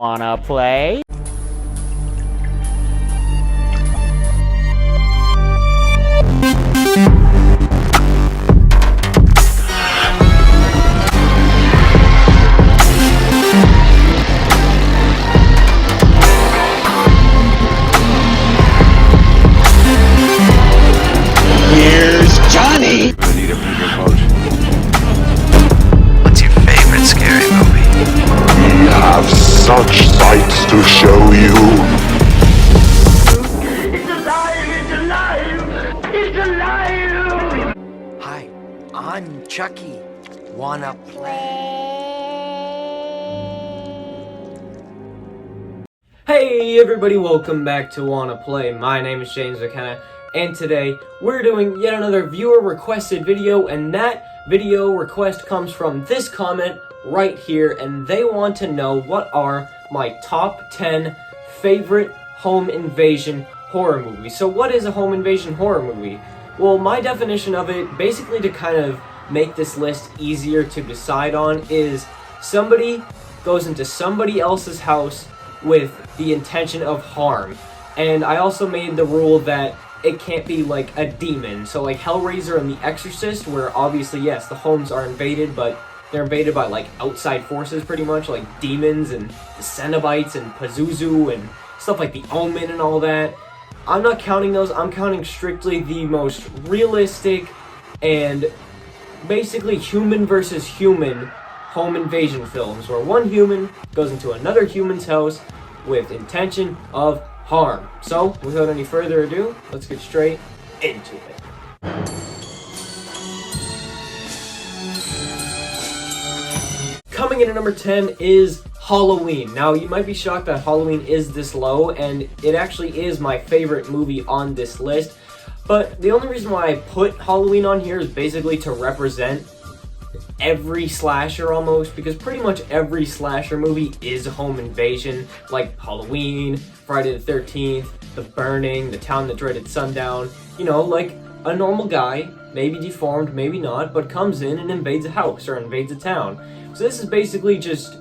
Wanna play? Here's Johnny! I need a bigger boat. What's your favorite scary movie? We have such sights to show you. It's alive! It's alive! It's alive! Hi, I'm Chucky. Wanna play? Hey everybody, welcome back to Wanna Play. My name is James McKenna, and today we're doing yet another viewer requested video, and that video request comes from this comment right here, and they want to know what are my top 10 favorite home invasion horror movies. So what is a home invasion horror movie? Well, my definition of it, basically to kind of make this list easier to decide on, is somebody goes into somebody else's house with the intention of harm. And I also made the rule that it can't be like a demon. So like Hellraiser and The Exorcist, where obviously, yes, the homes are invaded, but they're invaded by like outside forces pretty much, like demons and the Cenobites and Pazuzu and stuff like The Omen and all that. I'm not counting those, I'm counting strictly the most realistic and basically human versus human home invasion films, where one human goes into another human's house with intention of harm. So, without any further ado, let's get straight into it. Coming in at number 10 is Halloween. Now, you might be shocked that Halloween is this low, and it actually is my favorite movie on this list. But the only reason why I put Halloween on here is basically to represent every slasher almost, because pretty much every slasher movie is a home invasion, like Halloween, Friday the 13th, The Burning, The Town That Dreaded Sundown. You know, like a normal guy, maybe deformed, maybe not, but comes in and invades a house or invades a town. So this is basically just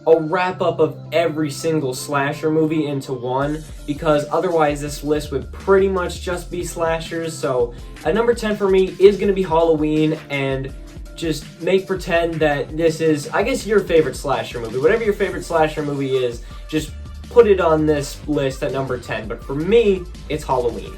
a wrap-up of every single slasher movie into one, because otherwise this list would pretty much just be slashers. So at number 10 for me is going to be Halloween, and just make pretend that this is, I guess, your favorite slasher movie. Whatever your favorite slasher movie is, just put it on this list at number 10. But for me, it's Halloween.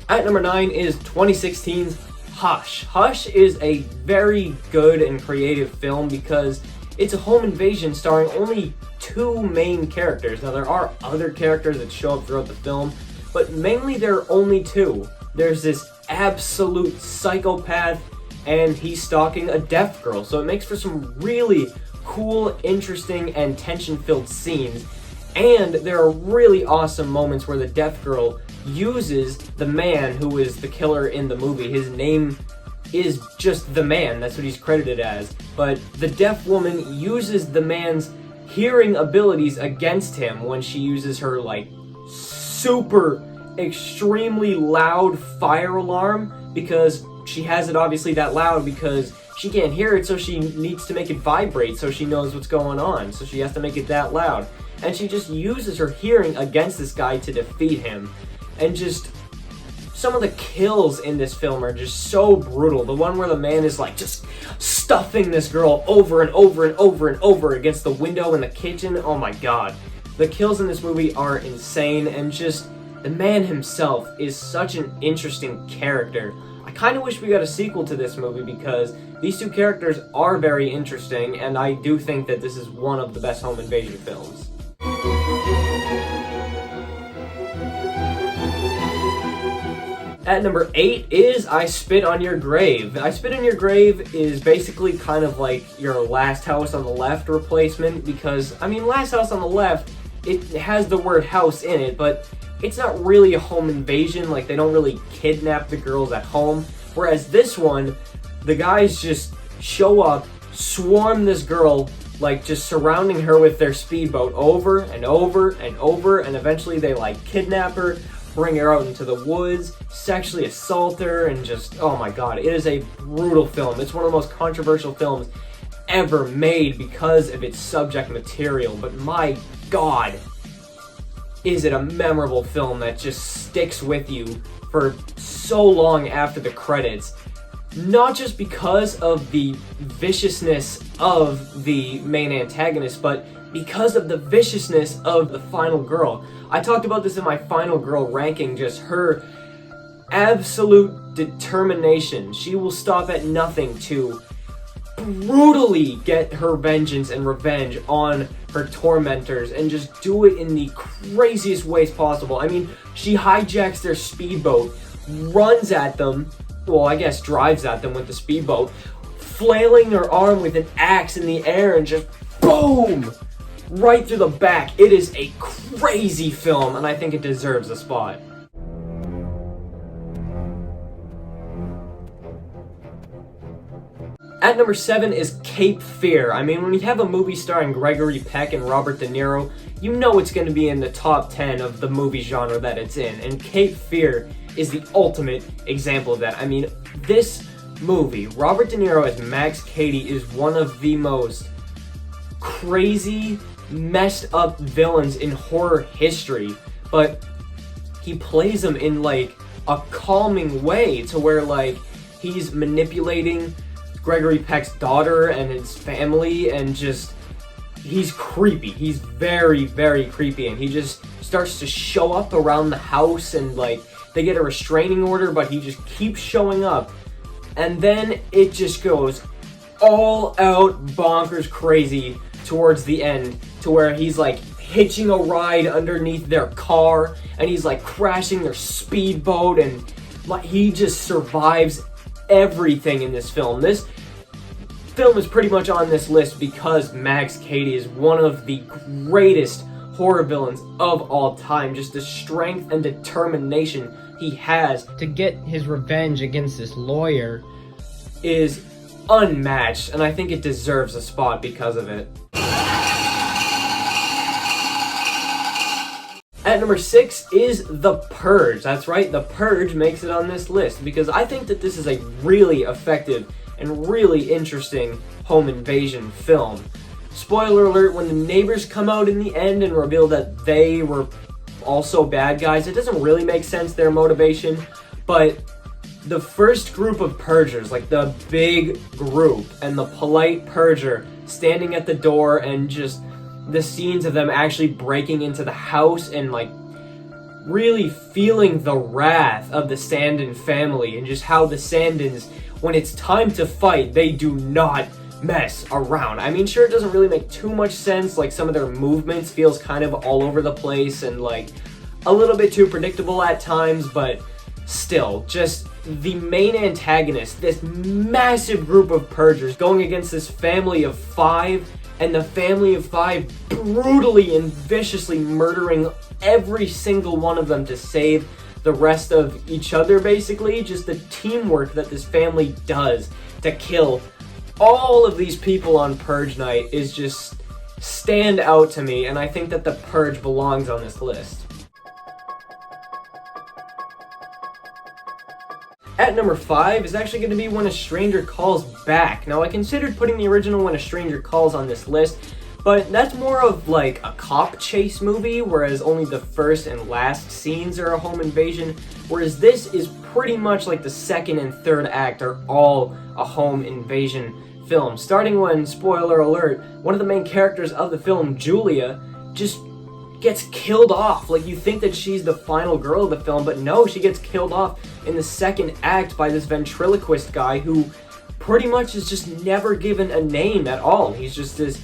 At number 9 is 2016's Hush. Hush is a very good and creative film because it's a home invasion starring only two main characters. Now, there are other characters that show up throughout the film, but mainly there are only two. There's this absolute psychopath, and he's stalking a deaf girl. So it makes for some really cool, interesting, and tension-filled scenes. And there are really awesome moments where the deaf girl uses the man who is the killer in the movie. His name is just The Man, that's what he's credited as. But the deaf woman uses the man's hearing abilities against him when she uses her, like, super extremely loud fire alarm, because she has it obviously that loud because she can't hear it, so she needs to make it vibrate so she knows what's going on, so she has to make it that loud. And she just uses her hearing against this guy to defeat him. And just some of the kills in this film are just so brutal. The one where the man is like just stuffing this girl over and over and over and over against the window in the kitchen. Oh my god. The kills in this movie are insane, and just the man himself is such an interesting character. I kind of wish we got a sequel to this movie because these two characters are very interesting, and I do think that this is one of the best home invasion films. At number 8 is I Spit on Your Grave. I Spit on Your Grave is basically kind of like your Last House on the Left replacement, because, I mean, Last House on the Left, it has the word house in it, but it's not really a home invasion. Like, they don't really kidnap the girls at home. Whereas this one, the guys just show up, swarm this girl, like just surrounding her with their speedboat over and over and over, and eventually they like kidnap her, bring her out into the woods, sexually assault her, and just, oh my god, it is a brutal film. It's one of the most controversial films ever made because of its subject material, but my god, is it a memorable film that just sticks with you for so long after the credits. Not just because of the viciousness of the main antagonist, but because of the viciousness of the final girl. I talked about this in my final girl ranking, just her absolute determination. She will stop at nothing to brutally get her vengeance and revenge on her tormentors and just do it in the craziest ways possible. I mean, she hijacks their speedboat, runs at them, well, I guess drives at them with the speedboat, flailing her arm with an axe in the air and just boom! Right through the back. It is a crazy film, and I think it deserves a spot. At number 7 is Cape Fear. I mean, when you have a movie starring Gregory Peck and Robert De Niro, you know it's going to be in the top 10 of the movie genre that it's in, and Cape Fear is the ultimate example of that. I mean, this movie, Robert De Niro as Max Cady, is one of the most crazy, messed up villains in horror history, but he plays them in like a calming way to where like he's manipulating Gregory Peck's daughter and his family, and just he's creepy. He's very, very creepy, and he just starts to show up around the house, and like they get a restraining order, but he just keeps showing up, and then it just goes all out bonkers crazy towards the end, to where he's like hitching a ride underneath their car, and he's like crashing their speedboat, and like he just survives everything in this film. This film is pretty much on this list because Max Cady is one of the greatest horror villains of all time. Just the strength and determination he has to get his revenge against this lawyer is unmatched, and I think it deserves a spot because of it. At number 6 is The Purge. That's right, The Purge makes it on this list because I think that this is a really effective and really interesting home invasion film. Spoiler alert, when the neighbors come out in the end and reveal that they were also bad guys, it doesn't really make sense, their motivation, but the first group of purgers, like the big group and the polite purger standing at the door, and just the scenes of them actually breaking into the house and like really feeling the wrath of the Sandin family, and just how the Sandins, when it's time to fight, they do not mess around. I mean, sure, it doesn't really make too much sense, like some of their movements feels kind of all over the place and like a little bit too predictable at times, but still, just the main antagonist, this massive group of purgers going against this family of 5, and the family of 5 brutally and viciously murdering every single one of them to save the rest of each other, basically. Just the teamwork that this family does to kill all of these people on Purge night is just stand out to me, and I think that The Purge belongs on this list. At number 5 is actually going to be When a Stranger Calls Back. Now, I considered putting the original When a Stranger Calls on this list, but that's more of like a cop chase movie, whereas only the first and last scenes are a home invasion, whereas this is pretty much like the second and third act are all a home invasion film. Starting when, spoiler alert, one of the main characters of the film, Julia, just gets killed off. Like, you think that she's the final girl of the film, but no, she gets killed off in the second act by this ventriloquist guy who pretty much is just never given a name at all. He's just this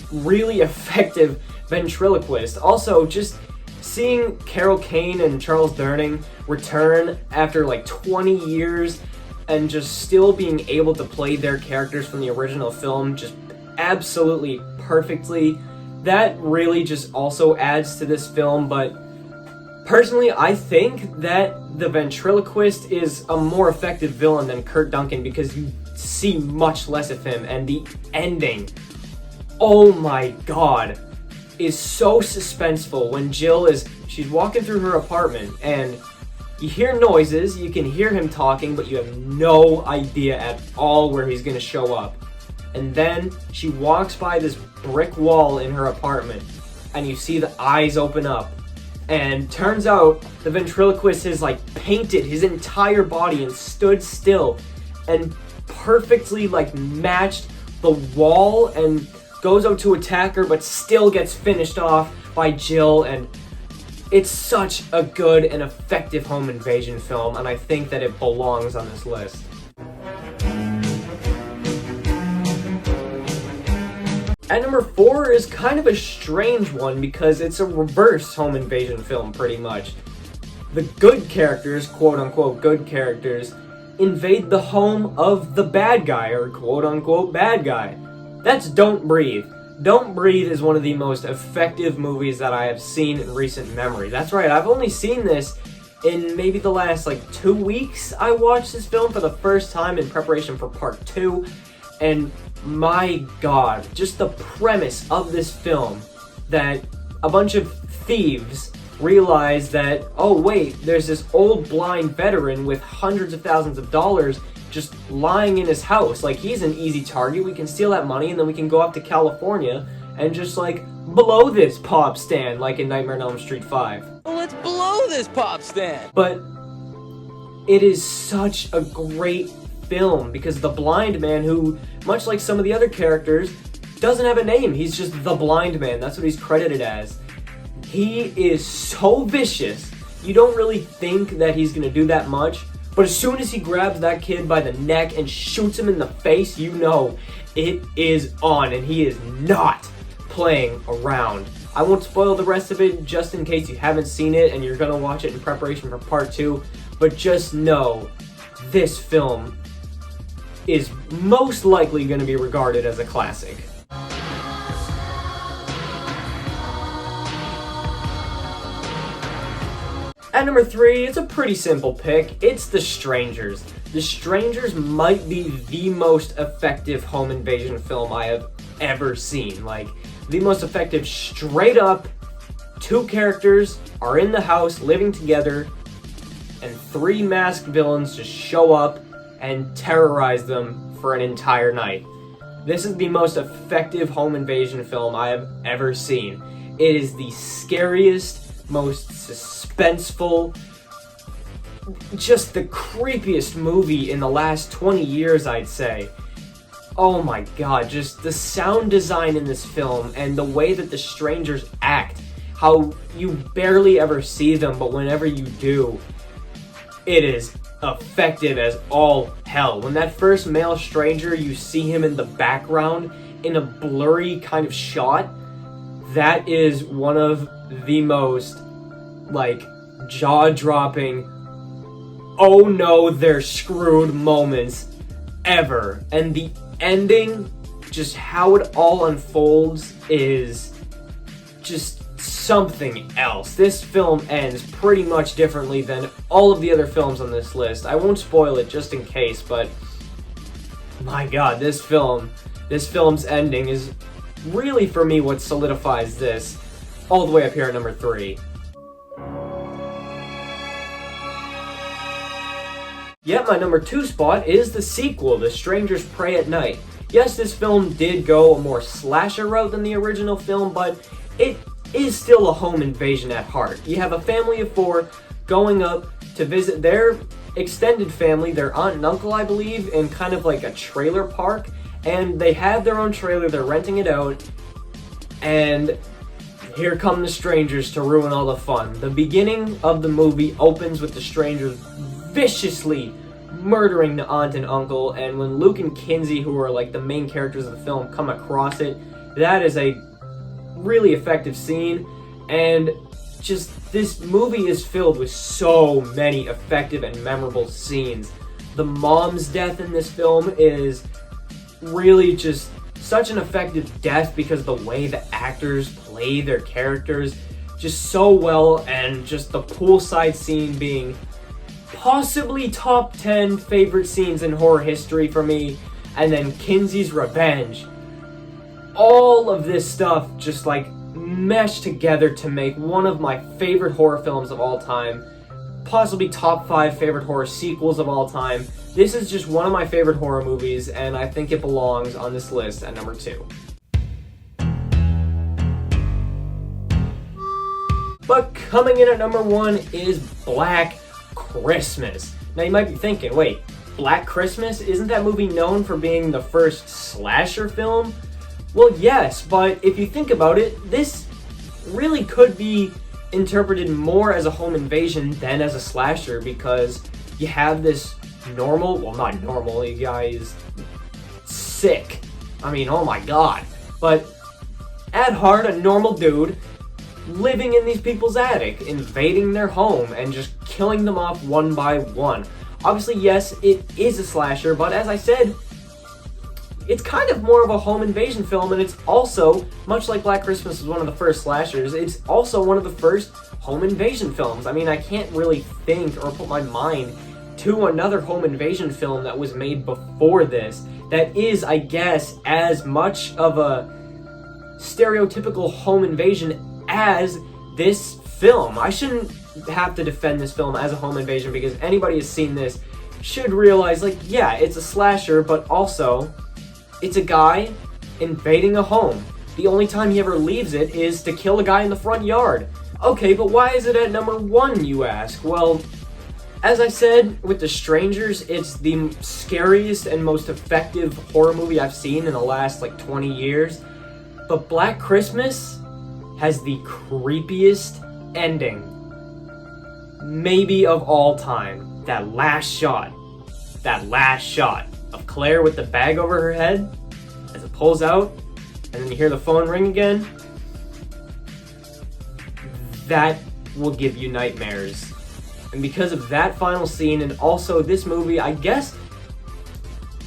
really effective ventriloquist. Also, just seeing Carol Kane and Charles Durning return after like 20 years and just still being able to play their characters from the original film just absolutely perfectly, that really just also adds to this film. But personally, I think that the ventriloquist is a more effective villain than Kurt Duncan because you see much less of him, and the ending, oh my god, is so suspenseful when she's walking through her apartment and you hear noises, you can hear him talking, but you have no idea at all where he's gonna show up. And then she walks by this brick wall in her apartment, and you see the eyes open up. And turns out the ventriloquist has like painted his entire body and stood still and perfectly like matched the wall and goes out to attack her, but still gets finished off by Jill. And it's such a good and effective home invasion film, and I think that it belongs on this list. At number 4 is kind of a strange one because it's a reverse home invasion film, pretty much. The good characters, quote-unquote good characters, invade the home of the bad guy, or quote-unquote bad guy. That's Don't Breathe. Don't Breathe is one of the most effective movies that I have seen in recent memory. That's right, I've only seen this in maybe the last 2 weeks. I watched this film for the first time in preparation for part 2, and my god, just the premise of this film, that a bunch of thieves realize that, oh wait, there's this old blind veteran with hundreds of thousands of dollars just lying in his house. Like, he's an easy target. We can steal that money and then we can go up to California and just blow this pop stand like in Nightmare on Elm Street 5. Well, let's blow this pop stand! But it is such a great film because the blind man, who, much like some of the other characters, doesn't have a name. He's just the blind man. That's what he's credited as. He is so vicious. You don't really think that he's gonna do that much, but as soon as he grabs that kid by the neck and shoots him in the face, you know it is on, and he is not playing around. I won't spoil the rest of it just in case you haven't seen it and you're gonna watch it in preparation for part 2, but just know this film is most likely going to be regarded as a classic. At number 3, it's a pretty simple pick. It's The Strangers. The Strangers might be the most effective home invasion film I have ever seen. The most effective straight up. 2 characters are in the house living together, and 3 masked villains just show up and terrorize them for an entire night. This is the most effective home invasion film I have ever seen. It is the scariest, most suspenseful, just the creepiest movie in the last 20 years, I'd say. Oh my god, just the sound design in this film and the way that the strangers act, how you barely ever see them, but whenever you do, it is effective as all hell. When that first male stranger, you see him in the background in a blurry kind of shot, that is one of the most jaw-dropping, oh no, they're screwed moments ever. And the ending, just how it all unfolds, is just something else. This film ends pretty much differently than all of the other films on this list. I won't spoil it just in case, but my god, this film's ending is really, for me, what solidifies this all the way up here at number 3. Yet my number 2 spot is the sequel, The Strangers Prey at Night. Yes, this film did go a more slasher route than the original film, but it is still a home invasion at heart. You have a family of 4 going up to visit their extended family, their aunt and uncle, I believe, in kind of a trailer park, and they have their own trailer, they're renting it out, and here come the strangers to ruin all the fun. The beginning of the movie opens with the strangers viciously murdering the aunt and uncle, and when Luke and Kinsey, who are the main characters of the film, come across it, that is a really effective scene. And just, this movie is filled with so many effective and memorable scenes. The mom's death in this film is really just such an effective death because the way the actors play their characters just so well, and just the poolside scene being possibly top 10 favorite scenes in horror history for me, and then Kinsey's revenge. All of this stuff just meshed together to make one of my favorite horror films of all time. possibly top 5 favorite horror sequels of all time. This is just one of my favorite horror movies, and I think it belongs on this list at number 2. But coming in at number 1 is Black Christmas. Now you might be thinking, wait, Black Christmas? Isn't that movie known for being the first slasher film? Well, yes, but if you think about it, this really could be interpreted more as a home invasion than as a slasher, because you have this normal, well, not normal, you guys, sick. I mean, oh my god. But at heart, a normal dude living in these people's attic, invading their home, and just killing them off one by one. Obviously, yes, it is a slasher, but as I said, it's kind of more of a home invasion film, and it's also, much like Black Christmas was one of the first slashers, it's also one of the first home invasion films. I mean, I can't really think or put my mind to another home invasion film that was made before this that is, I guess, as much of a stereotypical home invasion as this film. I shouldn't have to defend this film as a home invasion, because anybody who's seen this should realize, like, yeah, it's a slasher, but also it's a guy invading a home. The only time he ever leaves it is to kill a guy in the front yard. Okay, but why is it at number 1, you ask? Well, as I said, with The Strangers, it's the scariest and most effective horror movie I've seen in the last, 20 years. But Black Christmas has the creepiest ending, maybe of all time. That last shot of Claire with the bag over her head as it pulls out, and then you hear the phone ring again. That will give you nightmares. And because of that final scene, and also this movie, I guess,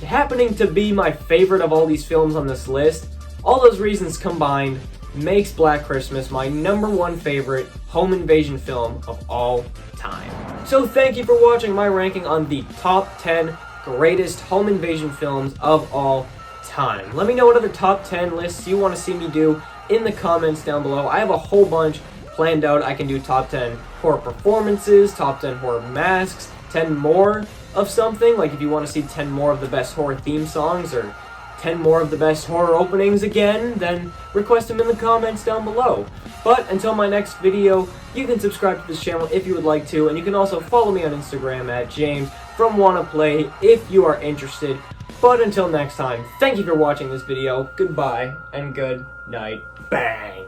happening to be my favorite of all these films on this list, all those reasons combined makes Black Christmas my number 1 favorite home invasion film of all time. So thank you for watching my ranking on the top 10 greatest home invasion films of all time. Let me know what other top 10 lists you want to see me do in the comments down below. I have a whole bunch planned out. I can do top 10 horror performances, top 10 horror masks, 10 more of something, like if you want to see 10 more of the best horror theme songs, or 10 more of the best horror openings again, then request them in the comments down below. But until my next video, you can subscribe to this channel if you would like to, and you can also follow me on Instagram at JamesFromWannaPlay if you are interested. But until next time, thank you for watching this video, goodbye, and good night, bang!